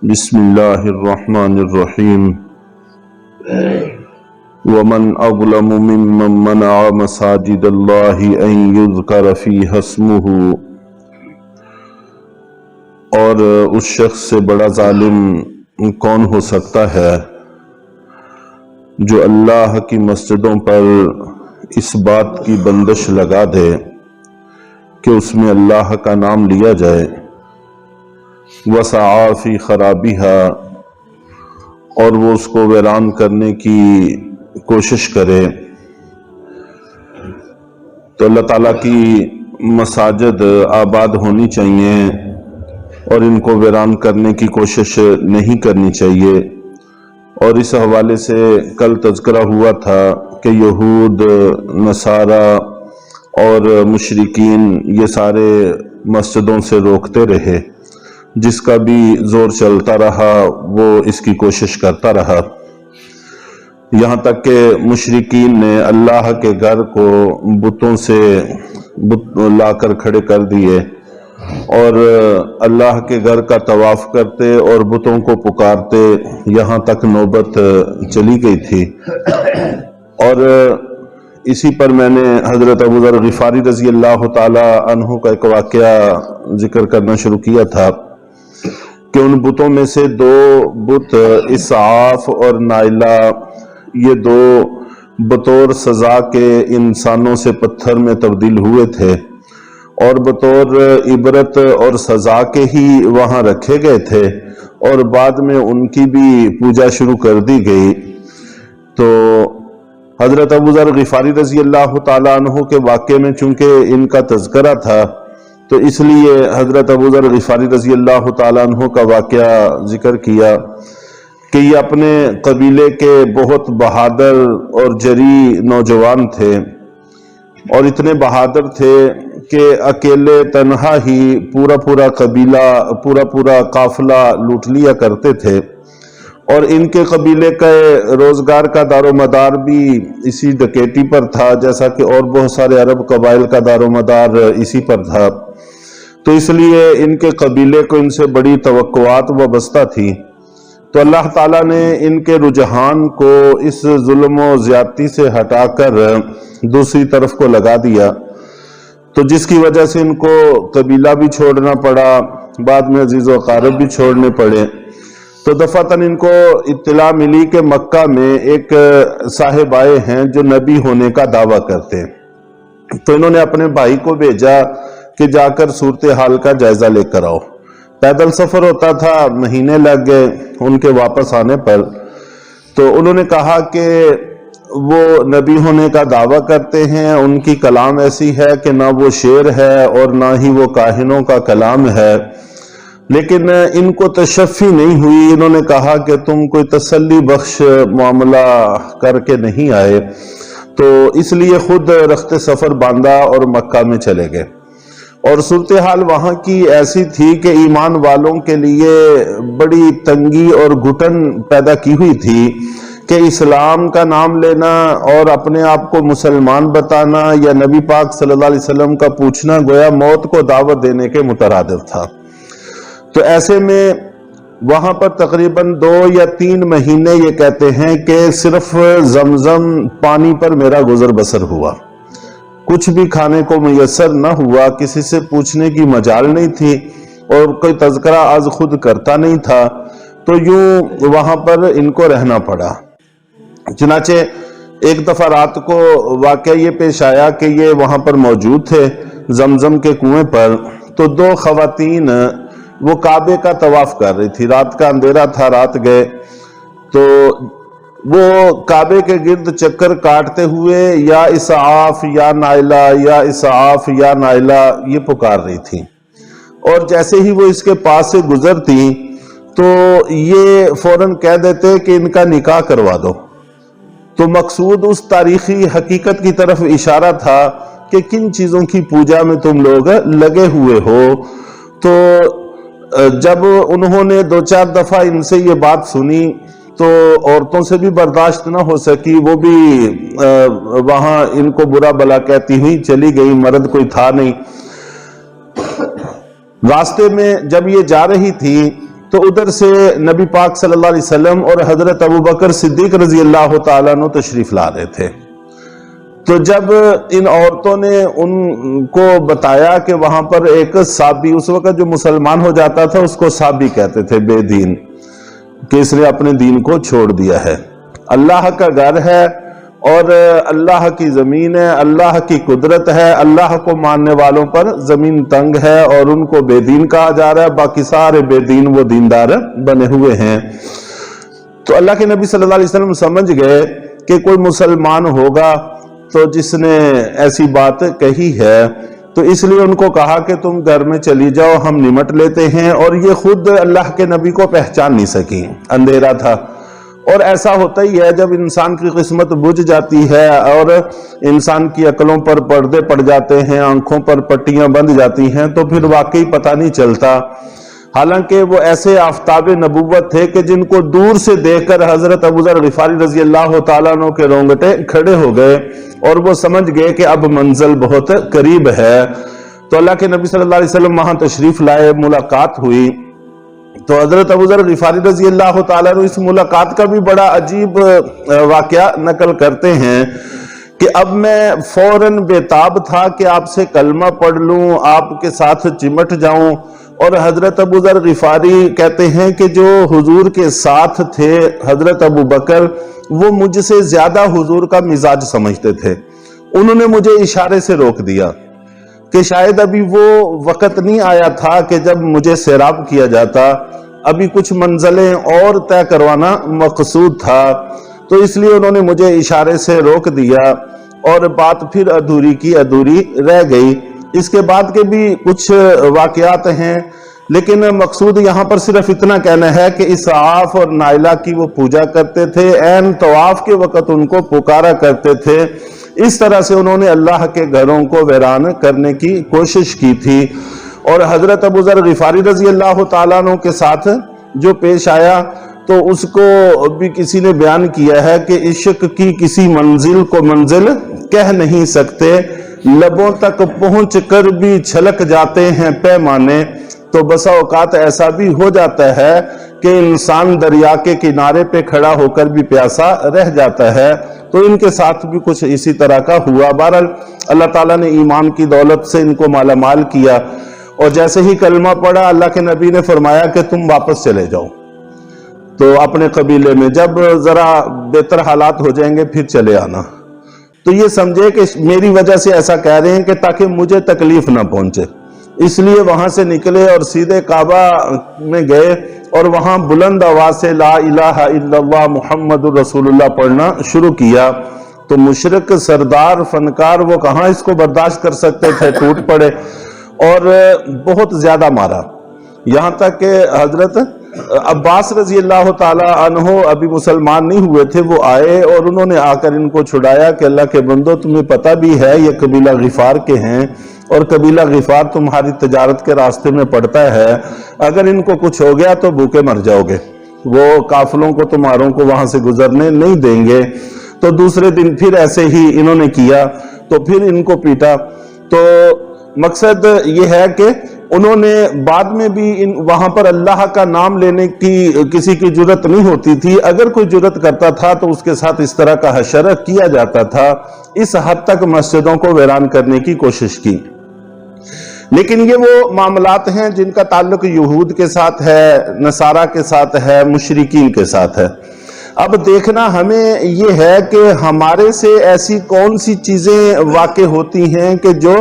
بسم اللہ الرحمن الرحیم ومن اظلم ممن منع مساجد اللہ ان یذکر فیہا اسمہ، اور اس شخص سے بڑا ظالم کون ہو سکتا ہے جو اللہ کی مسجدوں پر اس بات کی بندش لگا دے کہ اس میں اللہ کا نام لیا جائے، وسعی فی خرابہا، اور وہ اس کو ویران کرنے کی کوشش کرے۔ تو اللہ تعالیٰ کی مساجد آباد ہونی چاہیے اور ان کو ویران کرنے کی کوشش نہیں کرنی چاہیے۔ اور اس حوالے سے کل تذکرہ ہوا تھا کہ یہود، نصارہ اور مشرکین یہ سارے مسجدوں سے روکتے رہے، جس کا بھی زور چلتا رہا وہ اس کی کوشش کرتا رہا، یہاں تک کہ مشرکین نے اللہ کے گھر کو بتوں سے لا کر کھڑے کر دیے اور اللہ کے گھر کا طواف کرتے اور بتوں کو پکارتے، یہاں تک نوبت چلی گئی تھی۔ اور اسی پر میں نے حضرت ابو ذر غفاری رضی اللہ تعالی عنہ کا ایک واقعہ ذکر کرنا شروع کیا تھا کہ ان بتوں میں سے دو بت اسعاف اور نائلہ، یہ دو بطور سزا کے انسانوں سے پتھر میں تبدیل ہوئے تھے اور بطور عبرت اور سزا کے ہی وہاں رکھے گئے تھے، اور بعد میں ان کی بھی پوجا شروع کر دی گئی۔ تو حضرت ابو ذر غفاری رضی اللہ تعالیٰ عنہ کے واقعے میں چونکہ ان کا تذکرہ تھا تو اس لیے حضرت ابو ذر غفاری رضی اللہ تعالیٰ عنہ کا واقعہ ذکر کیا کہ یہ اپنے قبیلے کے بہت بہادر اور جری نوجوان تھے، اور اتنے بہادر تھے کہ اکیلے تنہا ہی پورا قبیلہ، پورا قافلہ لوٹ لیا کرتے تھے، اور ان کے قبیلے کا روزگار کا دار و مدار بھی اسی ڈکیتی پر تھا، جیسا کہ اور بہت سارے عرب قبائل کا دار و مدار اسی پر تھا۔ تو اس لیے ان کے قبیلے کو ان سے بڑی توقعات وابستہ تھی۔ تو اللہ تعالیٰ نے ان کے رجحان کو اس ظلم و زیادتی سے ہٹا کر دوسری طرف کو لگا دیا، تو جس کی وجہ سے ان کو قبیلہ بھی چھوڑنا پڑا، بعد میں عزیز و اقارب بھی چھوڑنے پڑے۔ تو دفعتاً ان کو اطلاع ملی کہ مکہ میں ایک صاحب آئے ہیں جو نبی ہونے کا دعویٰ کرتے ہیں۔ تو انہوں نے اپنے بھائی کو بھیجا کہ جا کر صورتحال کا جائزہ لے کر آؤ۔ پیدل سفر ہوتا تھا، مہینے لگ گئے ان کے واپس آنے پر۔ تو انہوں نے کہا کہ وہ نبی ہونے کا دعویٰ کرتے ہیں، ان کی کلام ایسی ہے کہ نہ وہ شعر ہے اور نہ ہی وہ کاہنوں کا کلام ہے، لیکن ان کو تشفی نہیں ہوئی۔ انہوں نے کہا کہ تم کوئی تسلی بخش معاملہ کر کے نہیں آئے، تو اس لیے خود رخت سفر باندھا اور مکہ میں چلے گئے۔ اور صورتحال وہاں کی ایسی تھی کہ ایمان والوں کے لیے بڑی تنگی اور گھٹن پیدا کی ہوئی تھی کہ اسلام کا نام لینا اور اپنے آپ کو مسلمان بتانا یا نبی پاک صلی اللہ علیہ وسلم کا پوچھنا گویا موت کو دعوت دینے کے مترادف تھا۔ تو ایسے میں وہاں پر تقریباً 2 یا 3 مہینے یہ کہتے ہیں کہ صرف زمزم پانی پر میرا گزر بسر ہوا، کچھ بھی کھانے کو میسر نہ ہوا، کسی سے پوچھنے کی مجال نہیں تھی اور کوئی تذکرہ از خود کرتا نہیں تھا۔ تو یوں وہاں پر ان کو رہنا پڑا۔ چنانچہ ایک دفعہ رات کو واقعہ یہ پیش آیا کہ یہ وہاں پر موجود تھے زمزم کے کنویں پر، تو 2 خواتین وہ کعبے کا طواف کر رہی تھی، رات کا اندھیرا تھا، رات گئے، تو وہ کعبے کے گرد چکر کاٹتے ہوئے یا اسعاف یا نائلہ یا اسعاف یا نائلہ یہ پکار رہی تھی، اور جیسے ہی وہ اس کے پاس سے گزرتی تو یہ فوراً کہہ دیتے کہ ان کا نکاح کروا دو۔ تو مقصود اس تاریخی حقیقت کی طرف اشارہ تھا کہ کن چیزوں کی پوجا میں تم لوگ لگے ہوئے ہو۔ تو جب انہوں نے 2-4 دفعہ ان سے یہ بات سنی تو عورتوں سے بھی برداشت نہ ہو سکی، وہ بھی وہاں ان کو برا بلا کہتی ہوئی چلی گئی، مرد کوئی تھا نہیں۔ راستے میں جب یہ جا رہی تھی تو ادھر سے نبی پاک صلی اللہ علیہ وسلم اور حضرت ابو بکر صدیق رضی اللہ تعالیٰ عنہ تشریف لا رہے تھے۔ تو جب ان عورتوں نے ان کو بتایا کہ وہاں پر ایک صابی، اس وقت جو مسلمان ہو جاتا تھا اس کو صابی کہتے تھے، بے دین، کہ اس نے اپنے دین کو چھوڑ دیا ہے، اللہ کا گھر ہے اور اللہ کی زمین ہے، اللہ کی قدرت ہے، اللہ کو ماننے والوں پر زمین تنگ ہے اور ان کو بے دین کہا جا رہا ہے، باقی سارے بے دین وہ دیندار بنے ہوئے ہیں۔ تو اللہ کے نبی صلی اللہ علیہ وسلم سمجھ گئے کہ کوئی مسلمان ہوگا تو جس نے ایسی بات کہی ہے، تو اس لیے ان کو کہا کہ تم گھر میں چلی جاؤ، ہم نمٹ لیتے ہیں، اور یہ خود اللہ کے نبی کو پہچان نہیں سکی، اندھیرا تھا۔ اور ایسا ہوتا ہی ہے جب انسان کی قسمت بجھ جاتی ہے اور انسان کی عقلوں پر پردے پڑ جاتے ہیں، آنکھوں پر پٹیاں بندھ جاتی ہیں، تو پھر واقعی پتہ نہیں چلتا۔ حالانکہ وہ ایسے آفتاب نبوت تھے کہ جن کو دور سے دیکھ کر حضرت ابو ذر غفاری رضی اللہ تعالیٰ عنہ کے رونگٹے کھڑے ہو گئے اور وہ سمجھ گئے کہ اب منزل بہت قریب ہے۔ تو اللہ کے نبی صلی اللہ علیہ وسلم وہاں تشریف لائے، ملاقات ہوئی۔ تو حضرت ابو ذر غفاری رضی اللہ تعالیٰ عنہ اس ملاقات کا بھی بڑا عجیب واقعہ نقل کرتے ہیں کہ اب میں فوراً بےتاب تھا کہ آپ سے کلمہ پڑھ لوں، آپ کے ساتھ چمٹ جاؤں۔ اور حضرت ابو ذر غفاری کہتے ہیں کہ جو حضور کے ساتھ تھے حضرت ابو بکر، وہ مجھ سے زیادہ حضور کا مزاج سمجھتے تھے۔ انہوں نے مجھے اشارے سے روک دیا کہ شاید ابھی وہ وقت نہیں آیا تھا کہ جب مجھے سیراب کیا جاتا، ابھی کچھ منزلیں اور طے کروانا مقصود تھا، تو اس لیے انہوں نے مجھے اشارے سے روک دیا اور بات پھر ادھوری کی ادھوری رہ گئی۔ اس کے بعد کے بھی کچھ واقعات ہیں، لیکن مقصود یہاں پر صرف اتنا کہنا ہے کہ اسعاف اور نائلہ کی وہ پوجا کرتے تھے، عین طواف کے وقت ان کو پکارا کرتے تھے۔ اس طرح سے انہوں نے اللہ کے گھروں کو ویران کرنے کی کوشش کی تھی۔ اور حضرت ابو ذر غفاری رضی اللہ تعالیٰ عنہ کے ساتھ جو پیش آیا، تو اس کو بھی کسی نے بیان کیا ہے کہ عشق کی کسی منزل کو منزل کہہ نہیں سکتے، لبوں تک پہنچ کر بھی چھلک جاتے ہیں پیمانے۔ تو بسا اوقات ایسا بھی ہو جاتا ہے کہ انسان دریا کے کنارے پہ کھڑا ہو کر بھی پیاسا رہ جاتا ہے، تو ان کے ساتھ بھی کچھ اسی طرح کا ہوا۔ بہرحال اللہ تعالیٰ نے ایمان کی دولت سے ان کو مالا مال کیا، اور جیسے ہی کلمہ پڑھا اللہ کے نبی نے فرمایا کہ تم واپس چلے جاؤ، تو اپنے قبیلے میں جب ذرا بہتر حالات ہو جائیں گے پھر چلے آنا۔ تو یہ سمجھے کہ میری وجہ سے ایسا کہہ رہے ہیں کہ تاکہ مجھے تکلیف نہ پہنچے، اس لیے وہاں سے نکلے اور سیدھے کعبہ میں گئے اور وہاں بلند آواز سے لا الہ الا اللہ محمد رسول اللہ پڑھنا شروع کیا۔ تو مشرک سردار فنکار وہ کہاں اس کو برداشت کر سکتے تھے، ٹوٹ پڑے اور بہت زیادہ مارا، یہاں تک کہ حضرت عباس رضی اللہ تعالی عنہ ابھی مسلمان نہیں ہوئے تھے، وہ آئے اور انہوں نے آ کر ان کو چھڑایا کہ اللہ کے بندو تمہیں پتہ بھی ہے یہ قبیلہ غفار کے ہیں، اور قبیلہ غفار تمہاری تجارت کے راستے میں پڑتا ہے، اگر ان کو کچھ ہو گیا تو بھوکے مر جاؤ گے، وہ قافلوں کو تمہاروں کو وہاں سے گزرنے نہیں دیں گے۔ تو دوسرے دن پھر ایسے ہی انہوں نے کیا، تو پھر ان کو پیٹا۔ تو مقصد یہ ہے کہ انہوں نے بعد میں بھی وہاں پر اللہ کا نام لینے کی کسی کی جرت نہیں ہوتی تھی، اگر کوئی جرت کرتا تھا تو اس کے ساتھ اس طرح کا حشر کیا جاتا تھا، اس حد تک مسجدوں کو ویران کرنے کی کوشش کی۔ لیکن یہ وہ معاملات ہیں جن کا تعلق یہود کے ساتھ ہے، نصارہ کے ساتھ ہے، مشرکین کے ساتھ ہے۔ اب دیکھنا ہمیں یہ ہے کہ ہمارے سے ایسی کون سی چیزیں واقع ہوتی ہیں کہ جو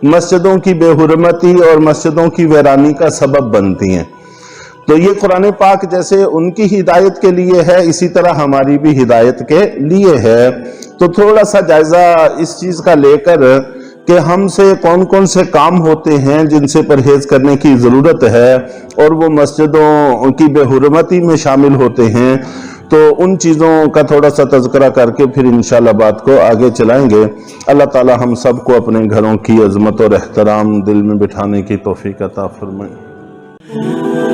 مسجدوں کی بے حرمتی اور مسجدوں کی ویرانی کا سبب بنتی ہیں۔ تو یہ قرآن پاک جیسے ان کی ہدایت کے لیے ہے، اسی طرح ہماری بھی ہدایت کے لیے ہے۔ تو تھوڑا سا جائزہ اس چیز کا لے کر کہ ہم سے کون کون سے کام ہوتے ہیں جن سے پرہیز کرنے کی ضرورت ہے، اور وہ مسجدوں کی بے حرمتی میں شامل ہوتے ہیں، تو ان چیزوں کا تھوڑا سا تذکرہ کر کے پھر انشاءاللہ بات کو آگے چلائیں گے۔ اللہ تعالی ہم سب کو اپنے گھروں کی عظمت اور احترام دل میں بٹھانے کی توفیق عطا فرمائے۔